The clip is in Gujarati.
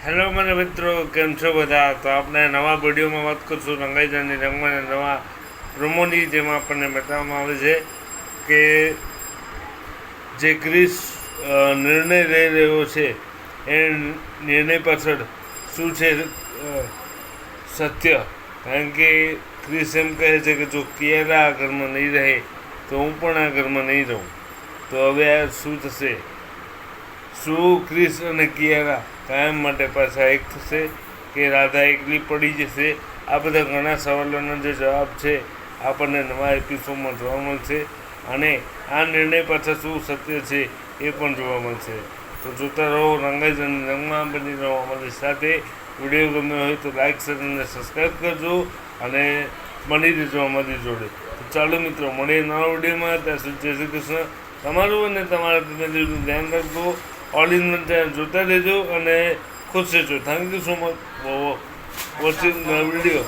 હેલો મને મિત્રો, કેમ છો બધા? તો આપણે નવા વિડીયોમાં વાત કરશું રંગાઈજાની રંગમાં નવા પ્રોમોની, જેમાં આપણને બતાવવામાં આવે છે કે જે ક્રિસ નિર્ણય લઈ રહ્યો છે એ નિર્ણય પાછળ શું છે સત્ય. કારણ કે ક્રિસ એમ કહે છે કે જો કિયારા આ ઘરમાં નહીં રહે તો હું પણ આ ઘરમાં નહીં રહું. તો હવે આ શું થશે? શું ક્રિસ અને કિયારા કાયમ માટે પાછા એક થશે કે રાધા એકલી પડી જશે? આ બધા ઘણા સવાલોનો જે જવાબ છે આપણને નવા એપિસોડમાં જોવા મળશે, અને આ નિર્ણય પાછળ શું સત્ય છે એ પણ જોવા મળશે. તો જોતા રહો રંગાઈજાની રંગમાં, બની રહો અમારી સાથે. વિડીયો ગમ્યો હોય તો લાઈક, શેર અને સબસ્ક્રાઈબ કરજો, અને બની રહેજો અમારી જોડે. તો ચાલો મિત્રો, મળીએ નવા વિડીયોમાં. ત્યાં સુધી જય શ્રી કૃષ્ણ. તમારું અને તમારા ફેમિલીનું ધ્યાન રાખજો. ઓલ ઇન વન ચેનલ જોતા રહેજો અને ખુશ રહેજો. Thank you so much for watching the video.